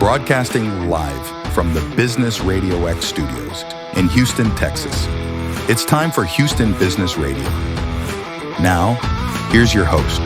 broadcasting live from the Business Radio X studios in Houston, Texas. It's time for Houston Business Radio. Now, here's your host.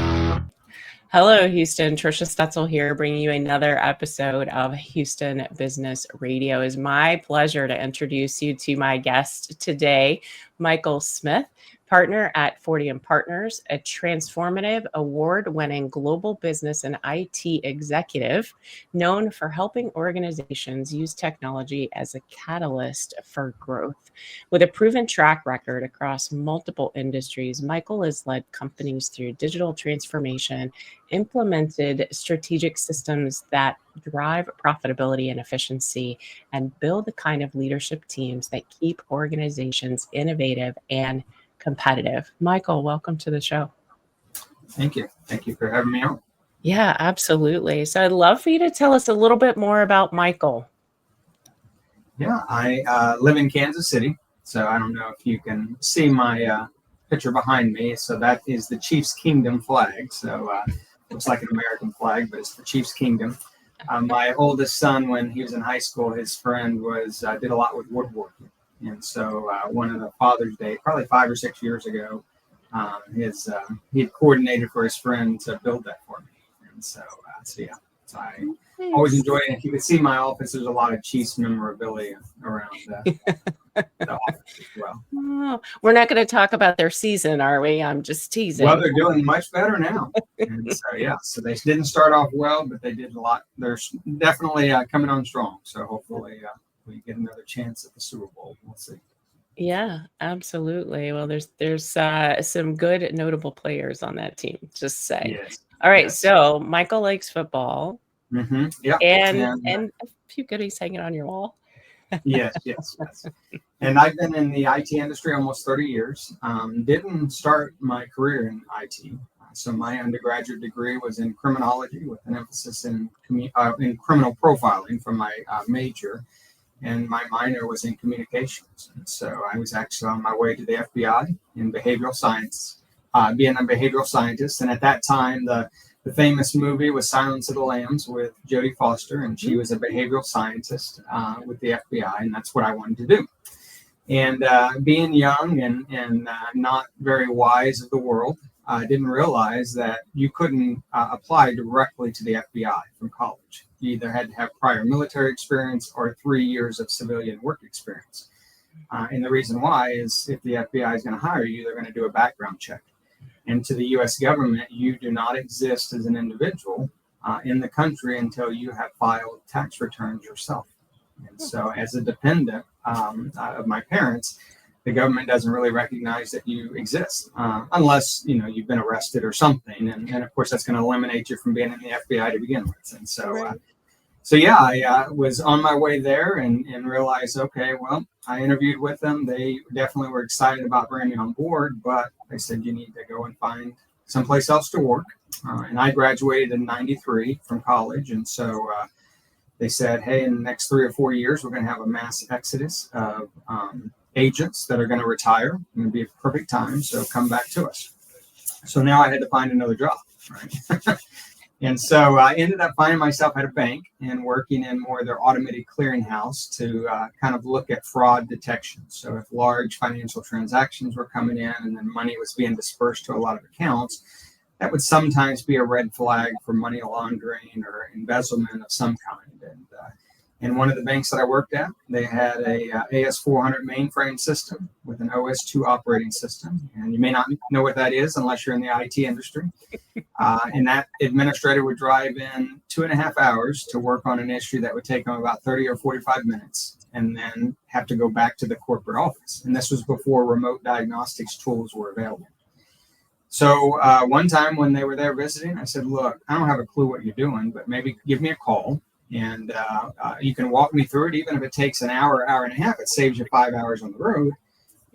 Hello, Houston. Trisha Stetzel here, bringing you another episode of Houston Business Radio. It's my pleasure to introduce you to my guest today, Michael Smith, partner at Fortium Partners, a transformative, award-winning global business and IT executive known for helping organizations use technology as a catalyst for growth. With a proven track record across multiple industries, Michael has led companies through digital transformation, implemented strategic systems that drive profitability and efficiency, and build the kind of leadership teams that keep organizations innovative and competitive. Michael, welcome to the show. Thank you. Thank you for having me on. Yeah, absolutely. So I'd love for you to tell us a little bit more about Michael. Yeah, I live in Kansas City. So I don't know if you can see my picture behind me. So that is the Chiefs Kingdom flag. So looks like an American flag, but it's the Chiefs Kingdom. My oldest son, when he was in high school, his friend did a lot with woodworking. And so one of the Father's Day, probably 5 or 6 years ago, he had coordinated for his friend to build that for me. And so I always enjoy it. If you could see my office, there's a lot of Chiefs memorabilia around the office as well. Oh, we're not going to talk about their season, are we? I'm just teasing. Well, they're doing much better now. And so they didn't start off well, but they did a lot. They're definitely coming on strong. So hopefully we get another chance at the Super Bowl. We'll see. Yeah, absolutely. Well, there's some good notable players on that team, just say. Yes. All right, Yes. So Michael likes football. Mm-hmm. Yeah. And a few goodies hanging on your wall. Yes. And I've been in the IT industry almost 30 years. Didn't start my career in IT. So my undergraduate degree was in criminology with an emphasis in criminal profiling for my major. And my minor was in communications. And so I was actually on my way to the FBI in behavioral science, being a behavioral scientist. And at that time, the famous movie was Silence of the Lambs with Jodie Foster, and she was a behavioral scientist with the FBI, and that's what I wanted to do. And being young and not very wise of the world, I didn't realize that you couldn't apply directly to the FBI from college. You either had to have prior military experience or 3 years of civilian work experience. And the reason why is if the FBI is going to hire you, they're going to do a background check. And to the U.S. government, you do not exist as an individual in the country until you have filed tax returns yourself. And so as a dependent of my parents, the government doesn't really recognize that you exist unless, you've been arrested or something. And of course, that's going to eliminate you from being in the FBI to begin with. And so, Right. I was on my way there and realized, okay, well, I interviewed with them. They definitely were excited about bringing me on board, but they said, you need to go and find someplace else to work. And I graduated in 93 from college. And so they said, hey, in the next 3 or 4 years, we're going to have a mass exodus of agents that are going to retire. It's going to be a perfect time. So come back to us. So now I had to find another job, right? And so I ended up finding myself at a bank and working in more of their automated clearinghouse to kind of look at fraud detection. So if large financial transactions were coming in and then money was being dispersed to a lot of accounts, that would sometimes be a red flag for money laundering or embezzlement of some kind. And one of the banks that I worked at, they had a AS400 mainframe system with an OS2 operating system. And you may not know what that is unless you're in the IT industry. And that administrator would drive in 2.5 hours to work on an issue that would take them about 30 or 45 minutes and then have to go back to the corporate office. And this was before remote diagnostics tools were available. So one time when they were there visiting, I said, look, I don't have a clue what you're doing, but maybe give me a call. And you can walk me through it, even if it takes an hour, hour and a half. It saves you 5 hours on the road.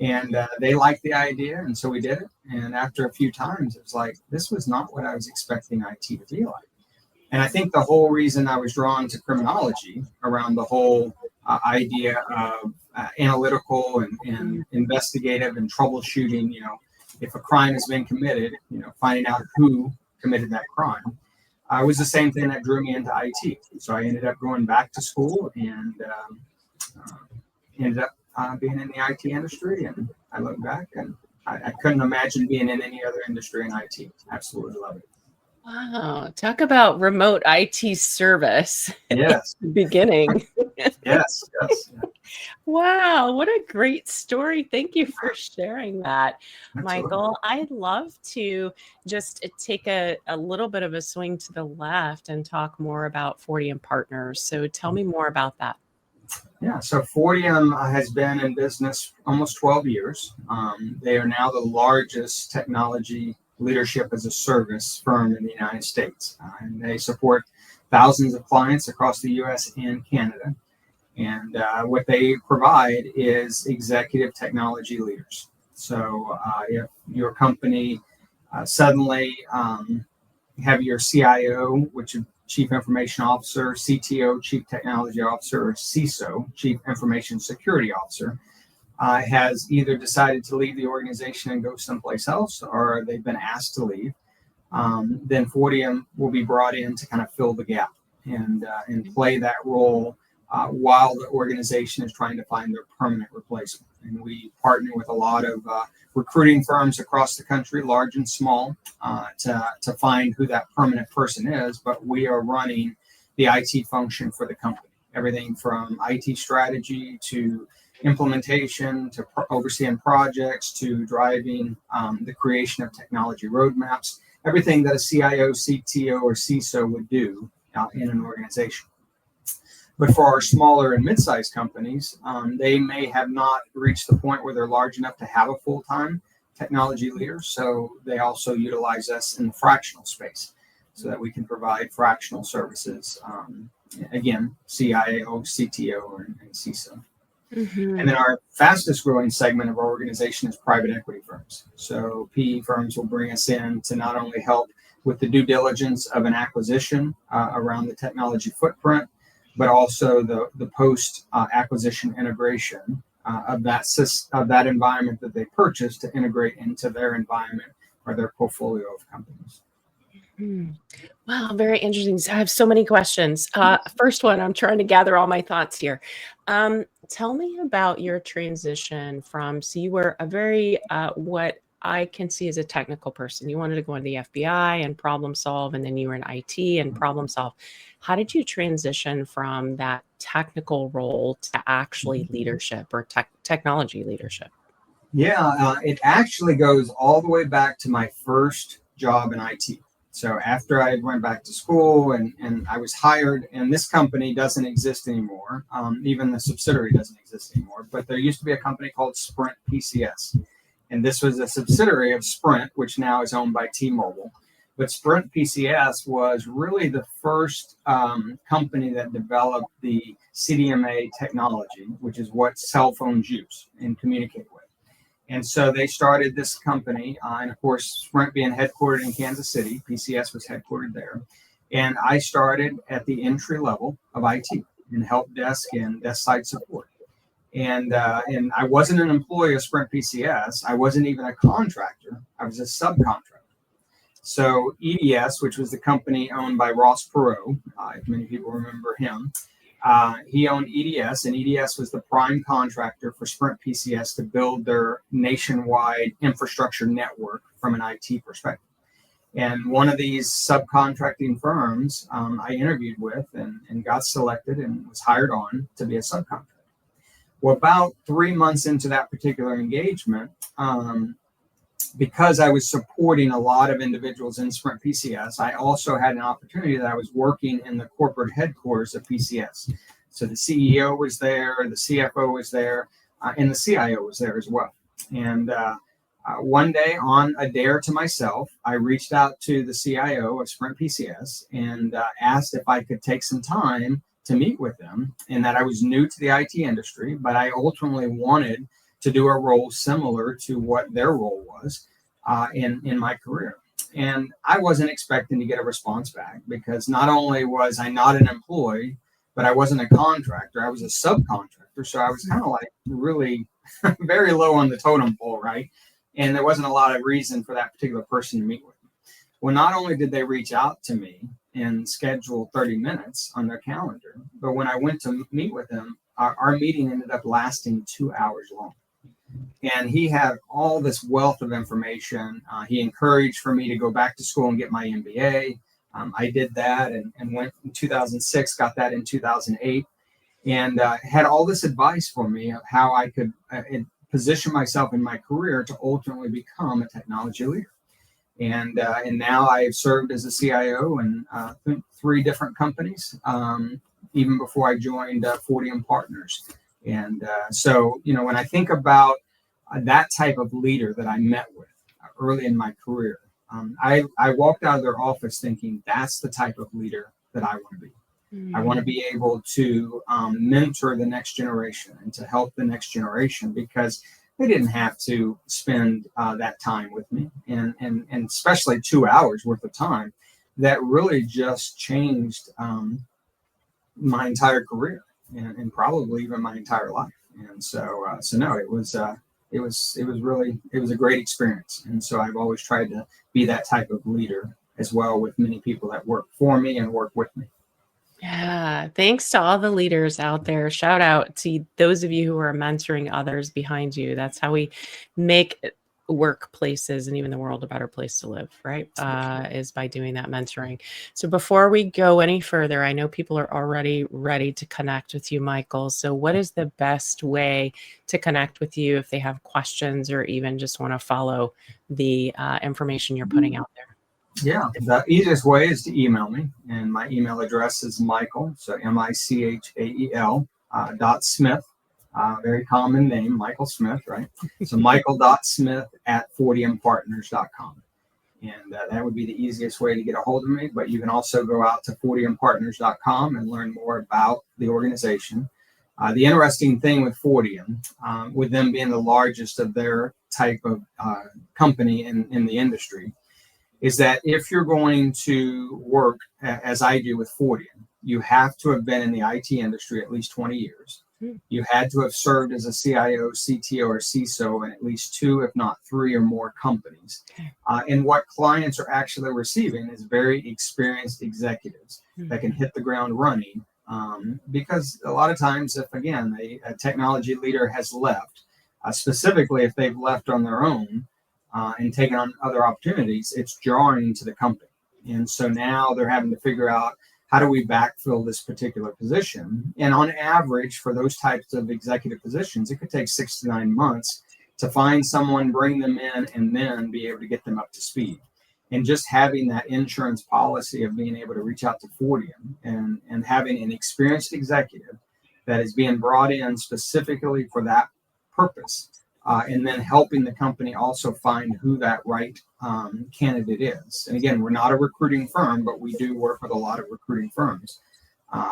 And they liked the idea, and so we did it. And after a few times, it was like, this was not what I was expecting IT to be like. And I think the whole reason I was drawn to criminology around the whole idea of analytical and investigative and troubleshooting, if a crime has been committed, finding out who committed that crime. it was the same thing that drew me into IT. So I ended up going back to school and ended up being in the IT industry. And I look back and I couldn't imagine being in any other industry in IT. Absolutely love it. Wow. Talk about remote IT service. Yes. Beginning. Yes. Wow, what a great story. Thank you for sharing that, Absolutely. Michael. I'd love to just take a little bit of a swing to the left and talk more about Fortium Partners. So tell me more about that. Yeah, so Fortium has been in business almost 12 years. They are now the largest technology leadership as a service firm in the United States. And they support thousands of clients across the US and Canada. And what they provide is executive technology leaders. So if your company suddenly have your CIO, which is Chief Information Officer, CTO, Chief Technology Officer, or CISO, Chief Information Security Officer, has either decided to leave the organization and go someplace else, or they've been asked to leave, then Fortium will be brought in to kind of fill the gap and play that role while the organization is trying to find their permanent replacement. And we partner with a lot of recruiting firms across the country, large and small, to find who that permanent person is. But we are running the IT function for the company. Everything from IT strategy to implementation to overseeing projects to driving the creation of technology roadmaps, everything that a CIO, CTO, or CISO would do in an organization. But for our smaller and mid-sized companies, they may have not reached the point where they're large enough to have a full-time technology leader. So they also utilize us in the fractional space so that we can provide fractional services. Again, CIO, CTO, and CISO. Mm-hmm. And then our fastest growing segment of our organization is private equity firms. So PE firms will bring us in to not only help with the due diligence of an acquisition around the technology footprint, but also the post acquisition integration of that environment that they purchased to integrate into their environment or their portfolio of companies. Mm-hmm. Wow, very interesting. So I have so many questions. First one, I'm trying to gather all my thoughts here. Tell me about your transition from, so you were a very, what I can see as a technical person. You wanted to go into the FBI and problem solve, and then you were in IT and problem solve. How did you transition from that technical role to actually leadership or technology leadership? Yeah, it actually goes all the way back to my first job in IT. So after I went back to school and I was hired, and this company doesn't exist anymore. Even the subsidiary doesn't exist anymore. But there used to be a company called Sprint PCS. And this was a subsidiary of Sprint, which now is owned by T-Mobile. But Sprint PCS was really the first company that developed the CDMA technology, which is what cell phones use and communicate with. And so they started this company, and of course, Sprint being headquartered in Kansas City, PCS was headquartered there. And I started at the entry level of IT in help desk and desk side support. And I wasn't an employee of Sprint PCS. I wasn't even a contractor. I was a subcontractor. So EDS, which was the company owned by Ross Perot, if many people remember him, he owned EDS, and EDS was the prime contractor for Sprint PCS to build their nationwide infrastructure network from an IT perspective. And one of these subcontracting firms I interviewed with and got selected and was hired on to be a subcontractor. Well, about 3 months into that particular engagement, because I was supporting a lot of individuals in Sprint PCS, I also had an opportunity that I was working in the corporate headquarters of PCS. So the CEO was there, the CFO was there, and the CIO was there as well. And one day, on a dare to myself, I reached out to the CIO of Sprint PCS and asked if I could take some time to meet with them, and that I was new to the IT industry, but I ultimately wanted to do a role similar to what their role was in my career. And I wasn't expecting to get a response back, because not only was I not an employee, but I wasn't a contractor. I was a subcontractor. So I was kind of like really very low on the totem pole, right? And there wasn't a lot of reason for that particular person to meet with me. Well, not only did they reach out to me and schedule 30 minutes on their calendar. But when I went to meet with him, our meeting ended up lasting 2 hours long. And he had all this wealth of information. He encouraged for me to go back to school and get my MBA. I did that and went in 2006, got that in 2008, and had all this advice for me of how I could position myself in my career to ultimately become a technology leader. And now I've served as a CIO in 3 different companies, even before I joined Fortium Partners. And so, when I think about that type of leader that I met with early in my career, I walked out of their office thinking that's the type of leader that I want to be. I want to be able to mentor the next generation and to help the next generation, because they didn't have to spend that time with me, and especially 2 hours worth of time that really just changed my entire career and probably even my entire life. And so no, it was a great experience. And so I've always tried to be that type of leader as well with many people that work for me and work with me. Yeah, thanks to all the leaders out there. Shout out to those of you who are mentoring others behind you. That's how we make workplaces and even the world a better place to live, right? Is by doing that mentoring. So before we go any further, I know people are already ready to connect with you, Michael. So what is the best way to connect with you if they have questions or even just want to follow the information you're putting out there? Yeah, the easiest way is to email me, and my email address is Michael, so Michael, .Smith, very common name, Michael Smith, right? So Michael.Smith@FortiumPartners.com. And that would be the easiest way to get a hold of me, but you can also go out to FortiumPartners.com and learn more about the organization. The interesting thing with Fortium, with them being the largest of their type of company in the industry, is that if you're going to work as I do with Fortium, you have to have been in the IT industry at least 20 years. You had to have served as a CIO, CTO, or CISO in at least 2, if not 3 or more companies. And what clients are actually receiving is very experienced executives that can hit the ground running. Because a lot of times, if again, a technology leader has left, specifically if they've left on their own, and taking on other opportunities, it's jarring to the company. And so now they're having to figure out, how do we backfill this particular position? And on average, for those types of executive positions, it could take 6 to 9 months to find someone, bring them in, and then be able to get them up to speed. And just having that insurance policy of being able to reach out to Fortium and having an experienced executive that is being brought in specifically for that purpose, and then helping the company also find who that right candidate is. And again, we're not a recruiting firm, but we do work with a lot of recruiting firms.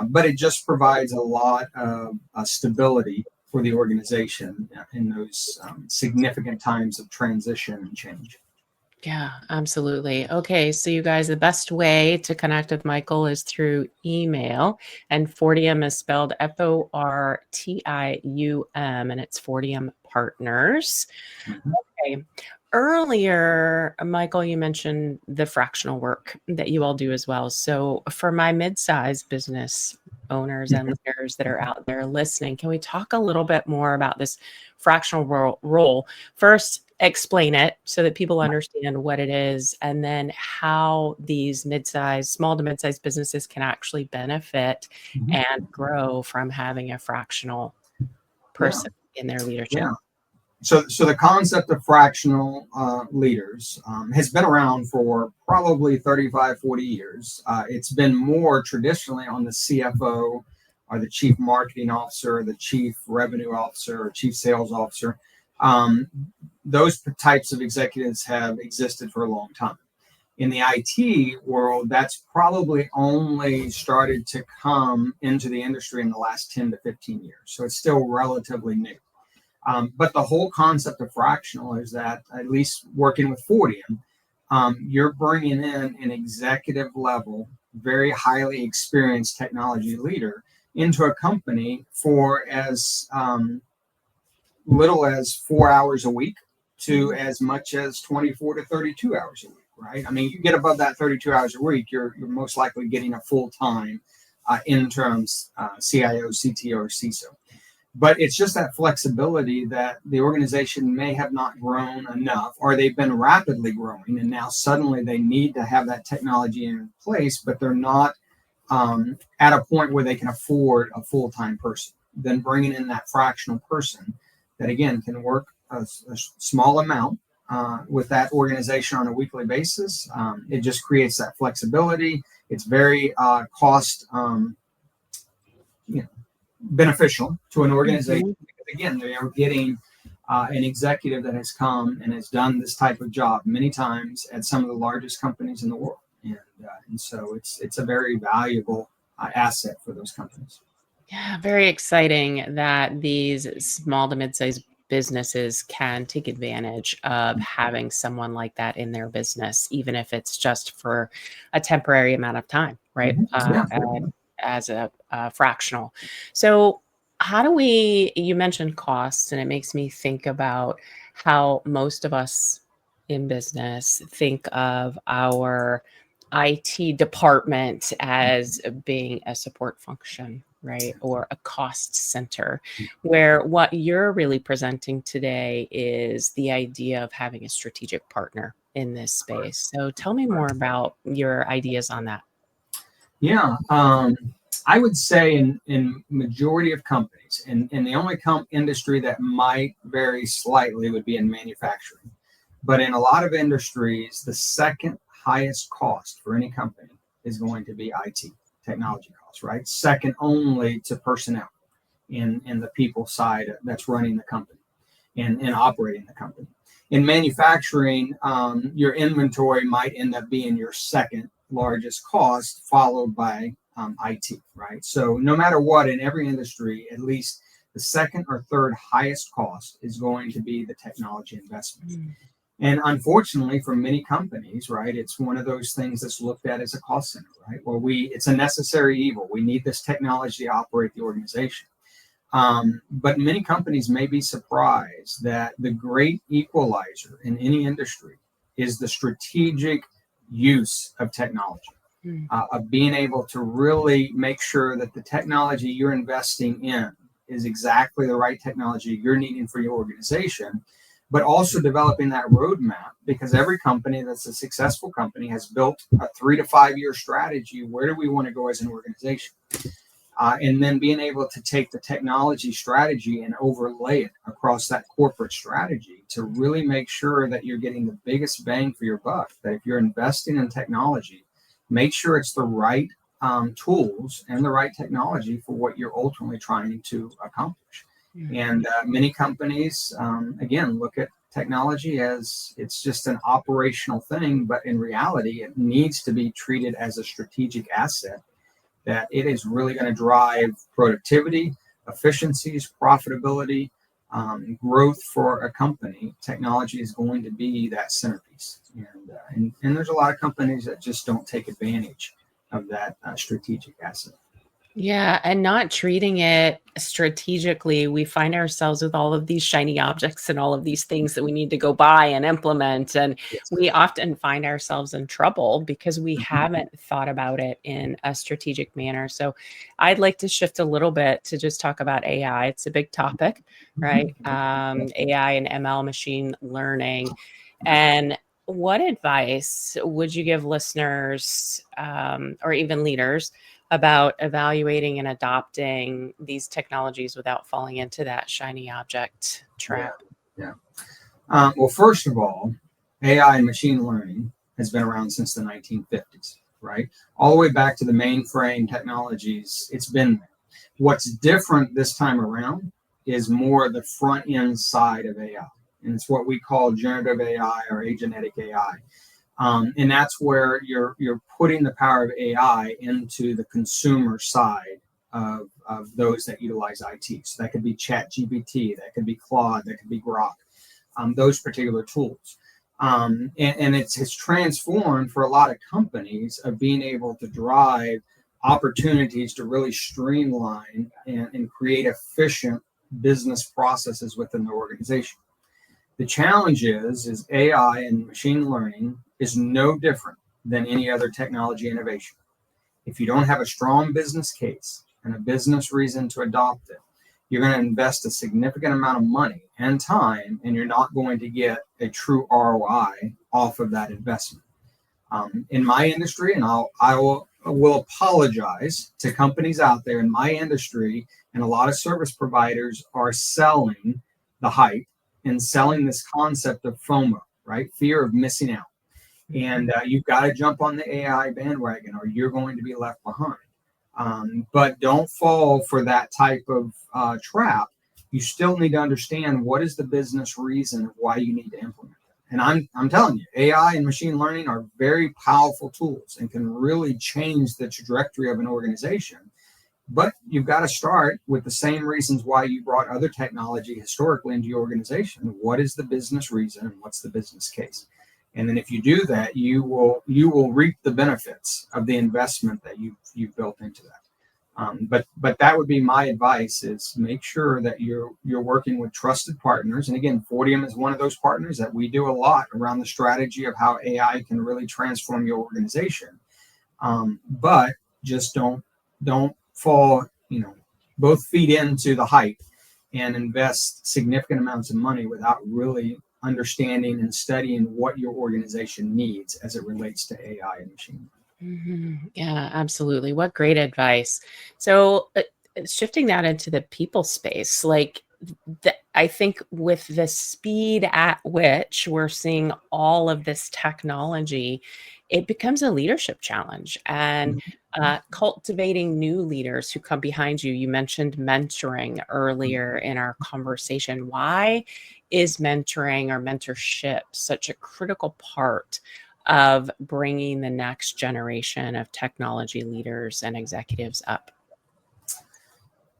But it just provides a lot of stability for the organization in those significant times of transition and change. Yeah, absolutely. Okay, so you guys, the best way to connect with Michael is through email, and Fortium is spelled Fortium, and it's Fortium Partners. Okay. Earlier, Michael, you mentioned the fractional work that you all do as well. So for my mid-sized business owners and leaders that are out there listening, can we talk a little bit more about this fractional role? First, explain it so that people understand what it is, and then how these small to mid-sized businesses can actually benefit and grow from having a fractional person in their leadership. Yeah. So the concept of fractional leaders has been around for probably 35, 40 years. It's been more traditionally on the CFO or the chief marketing officer, the chief revenue officer, or chief sales officer. Those types of executives have existed for a long time. In the IT world, that's probably only started to come into the industry in the last 10 to 15 years. So it's still relatively new. But the whole concept of fractional is that, at least working with Fortium, you're bringing in an executive level, very highly experienced technology leader into a company for as little as 4 hours a week to as much as 24 to 32 hours a week. right? I mean, you get above that 32 hours a week, you're most likely getting a full-time interim CIO, CTO, or CISO. But it's just that flexibility that the organization may have not grown enough, or they've been rapidly growing, and now suddenly they need to have that technology in place, but they're not at a point where they can afford a full-time person. Then bringing in that fractional person that, again, can work a small amount with that organization on a weekly basis. It just creates that flexibility. It's very cost beneficial to an organization. Because, again, they are getting an executive that has come and has done this type of job many times at some of the largest companies in the world. And so it's a very valuable asset for those companies. Yeah, very exciting that these small to mid-sized businesses can take advantage of having someone like that in their business, even if it's just for a temporary amount of time, right? As a fractional. So how do you mentioned costs, and it makes me think about how most of us in business think of our IT department as being a support function, right? Or a cost center, where what you're really presenting today is the idea of having a strategic partner in this space. So tell me more about your ideas on that. Yeah, I would say in majority of companies, and the only industry that might vary slightly would be in manufacturing. But in a lot of industries, the second highest cost for any company is going to be IT, technology costs, right? Second only to personnel in the people side that's running the company and operating the company. In manufacturing, your inventory might end up being your second largest cost, followed by IT, right? So no matter what, in every industry, at least the second or third highest cost is going to be the technology investment. And unfortunately, for many companies, right, it's one of those things that's looked at as a cost center, right? Well, it's a necessary evil. We need this technology to operate the organization. But many companies may be surprised that the great equalizer in any industry is the strategic use of technology, of being able to really make sure that the technology you're investing in is exactly the right technology you're needing for your organization, but also developing that roadmap, because every company that's a successful company has built a 3 to 5 year strategy. Where do we want to go as an organization? And then being able to take the technology strategy and overlay it across that corporate strategy to really make sure that you're getting the biggest bang for your buck. That if you're investing in technology, make sure it's the right tools and the right technology for what you're ultimately trying to accomplish. And many companies, again, look at technology as it's just an operational thing, but in reality, it needs to be treated as a strategic asset, that it is really going to drive productivity, efficiencies, profitability, growth for a company. Technology is going to be that centerpiece. And there's a lot of companies that just don't take advantage of that strategic asset. Yeah, and not treating it strategically. We find ourselves with all of these shiny objects and all of these things that we need to go buy and implement. And we often find ourselves in trouble because we haven't thought about it in a strategic manner. So I'd like to shift a little bit to just talk about AI. It's a big topic, right? AI and ML, machine learning. And what advice would you give listeners or even leaders about evaluating and adopting these technologies without falling into that shiny object trap? Well, first of all, AI and machine learning has been around since the 1950s, right? All the way back to the mainframe technologies, it's been there. What's different this time around is more the front end side of AI. And it's what we call generative AI or agentic AI. And that's where you're putting the power of AI into the consumer side of those that utilize IT. So that could be ChatGPT, that could be Claude, that could be Grok, those particular tools. And it's transformed for a lot of companies of being able to drive opportunities to really streamline and create efficient business processes within the organization. The challenge is AI and machine learning is no different than any other technology innovation. If you don't have a strong business case and a business reason to adopt it, you're going to invest a significant amount of money and time, and you're not going to get a true ROI off of that investment. In my industry, and I will apologize to companies out there in my industry, and a lot of service providers are selling the hype and selling this concept of FOMO, right? Fear of missing out. And you've got to jump on the AI bandwagon or you're going to be left behind. But don't fall for that type of trap. You still need to understand what is the business reason of why you need to implement it. And I'm telling you, AI and machine learning are very powerful tools and can really change the trajectory of an organization. But you've got to start with the same reasons why you brought other technology historically into your organization. What is the business reason and what's the business case? And then if you do that, you will reap the benefits of the investment that you've built into that. But that would be my advice: is make sure that you're working with trusted partners. And again, Fortium is one of those partners that we do a lot around the strategy of how AI can really transform your organization. But just don't fall, both feet into the hype and invest significant amounts of money without really understanding and studying what your organization needs as it relates to AI and machine learning. Yeah, absolutely. What great advice. So shifting that into the people space, like I think with the speed at which we're seeing all of this technology, it becomes a leadership challenge. And cultivating new leaders who come behind you. You mentioned mentoring earlier in our conversation. Why is mentoring or mentorship such a critical part of bringing the next generation of technology leaders and executives up?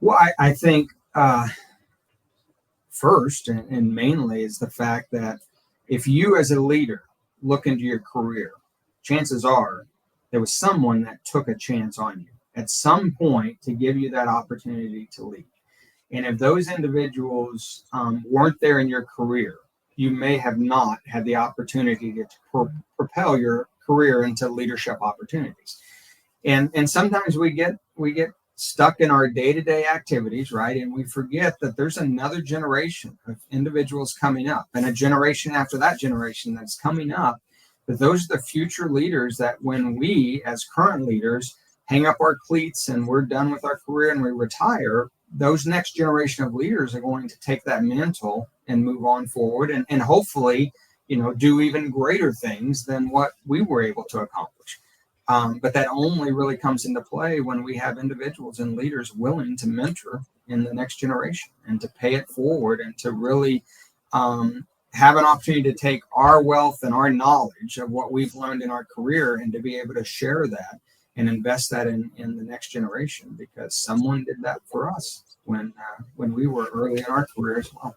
Well, I think first and mainly is the fact that if you as a leader look into your career, chances are there was someone that took a chance on you at some point to give you that opportunity to lead. And if those individuals weren't there in your career, you may have not had the opportunity to propel your career into leadership opportunities. And sometimes we get stuck in our day-to-day activities, right? And we forget that there's another generation of individuals coming up and a generation after that generation that's coming up. But those are the future leaders that when we, as current leaders, hang up our cleats and we're done with our career and we retire, those next generation of leaders are going to take that mantle and move on forward and hopefully, do even greater things than what we were able to accomplish. But that only really comes into play when we have individuals and leaders willing to mentor in the next generation and to pay it forward and to really have an opportunity to take our wealth and our knowledge of what we've learned in our career and to be able to share that and invest that in the next generation, because someone did that for us when we were early in our career as well.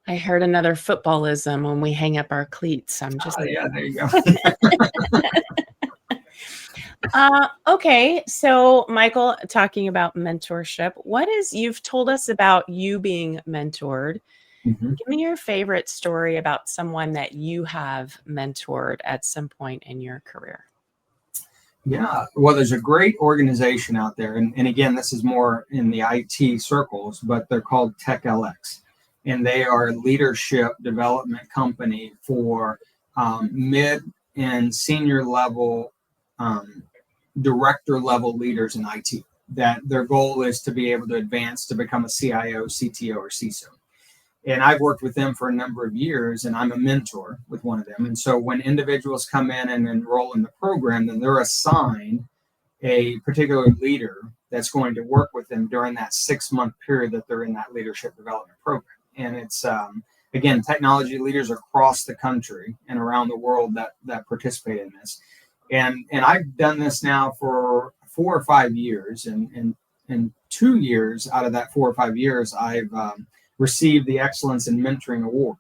I heard another footballism when we hang up our cleats. I'm just yeah, there you go. Okay, so Michael, talking about mentorship, you've told us about you being mentored. Mm-hmm. Give me your favorite story about someone that you have mentored at some point in your career. Yeah, well, there's a great organization out there. And again, this is more in the IT circles, but they're called TechLX. And they are a leadership development company for mid and senior level, director level leaders in IT. That their goal is to be able to advance to become a CIO, CTO, or CISO. And I've worked with them for a number of years, and I'm a mentor with one of them. And so when individuals come in and enroll in the program, then they're assigned a particular leader that's going to work with them during that 6-month period that they're in that leadership development program. And it's, again, technology leaders across the country and around the world that participate in this. And I've done this now for 4 or 5 years. And 2 years out of that 4 or 5 years, I've received the Excellence in Mentoring Award.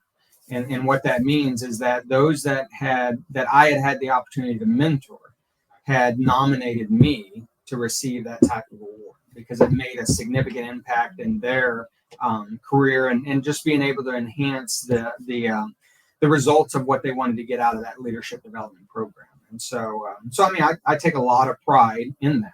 And what that means is that those that I had the opportunity to mentor had nominated me to receive that type of award because it made a significant impact in their career, and just being able to enhance the results of what they wanted to get out of that leadership development program. And so I mean, I take a lot of pride in that.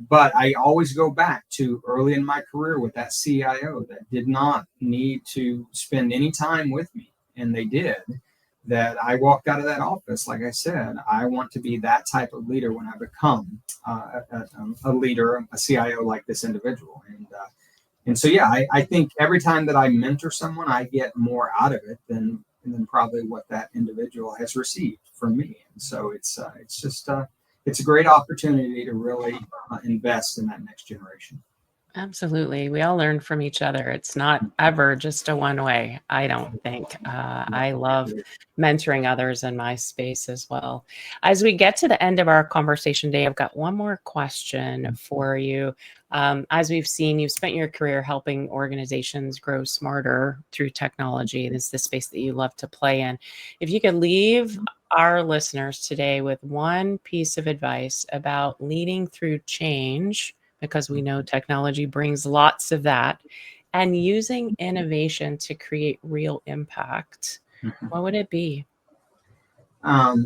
But I always go back to early in my career with that CIO that did not need to spend any time with me, and they did. That I walked out of that office, like I said, I want to be that type of leader when I become a leader, a CIO like this individual. And so, yeah, I think every time that I mentor someone, I get more out of it than probably what that individual has received from me. And so it's just it's a great opportunity to really invest in that next generation. Absolutely. We all learn from each other. It's not ever just a one way, I don't think. I love mentoring others in my space as well. As we get to the end of our conversation today, I've got one more question for you. As we've seen, you've spent your career helping organizations grow smarter through technology. This is the space that you love to play in. If you could leave our listeners today with one piece of advice about leading through change, because we know technology brings lots of that, and using innovation to create real impact, what would it be? I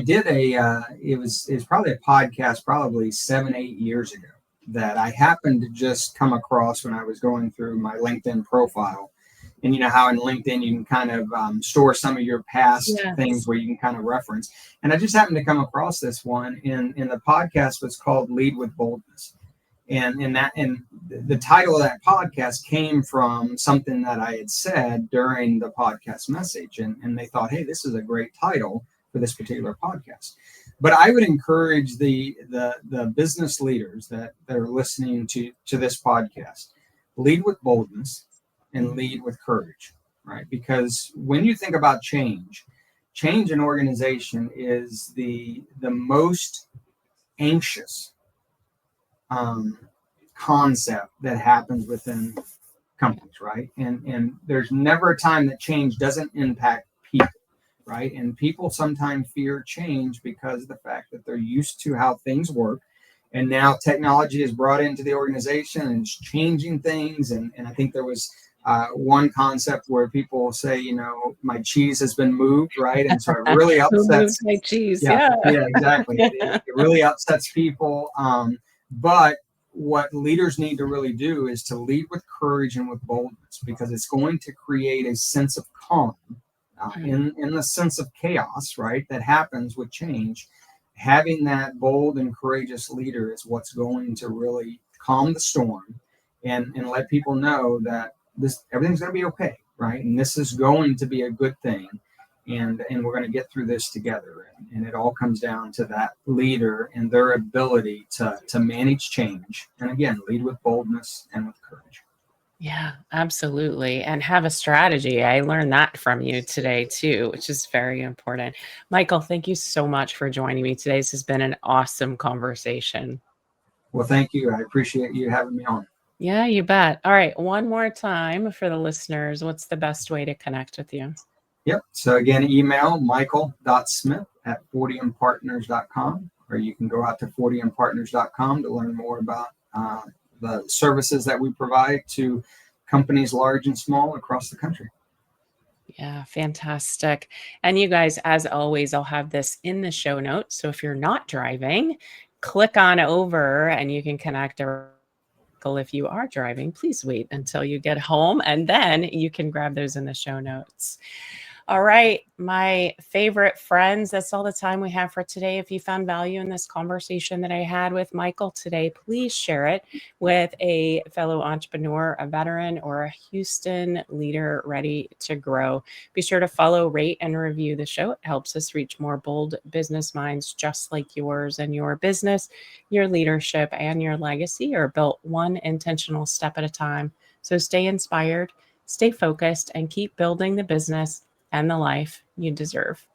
did it was probably a podcast probably 7-8 years ago that I happened to just come across when I was going through my LinkedIn profile. And you know how in LinkedIn you can kind of store some of your past things where you can kind of reference. And I just happened to come across this one in the podcast was called Lead with Boldness. And the title of that podcast came from something that I had said during the podcast message. And they thought, hey, this is a great title for this particular podcast. But I would encourage the business leaders that are listening to this podcast, lead with boldness and lead with courage, right? Because when you think about change in organization is the most anxious concept that happens within companies, right? And there's never a time that change doesn't impact people, right? And people sometimes fear change because of the fact that they're used to how things work. And now technology is brought into the organization and it's changing things. And I think there was one concept where people say, you know, my cheese has been moved, right? And so it really upsets. Who moves my cheese? Yeah, exactly. It really upsets people. But what leaders need to really do is to lead with courage and with boldness, because it's going to create a sense of calm in the sense of chaos, right? That happens with change. Having that bold and courageous leader is what's going to really calm the storm and let people know that everything's going to be okay, right? And this is going to be a good thing, and we're going to get through this together. And it all comes down to that leader and their ability to manage change, and again, lead with boldness and with courage. Yeah, absolutely. And have a strategy. I learned that from you today too, which is very important. Michael, thank you so much for joining me today. This has been an awesome conversation. Well, thank you. I appreciate you having me on. Yeah, you bet. All right. One more time for the listeners. What's the best way to connect with you? Yep. So again, email michael.smith@fortiumpartners.com, or you can go out to fortiumpartners.com to learn more about the services that we provide to companies large and small across the country. Yeah, fantastic. And you guys, as always, I'll have this in the show notes. So if you're not driving, click on over and you can connect. If you are driving, please wait until you get home and then you can grab those in the show notes. All right, my favorite friends, that's all the time we have for today. If you found value in this conversation that I had with Michael today, please share it with a fellow entrepreneur, a veteran, or a Houston leader ready to grow. Be sure to follow, rate, and review the show. It helps us reach more bold business minds just like yours, and your business, your leadership, and your legacy are built one intentional step at a time. So stay inspired, stay focused, and keep building the business and the life you deserve.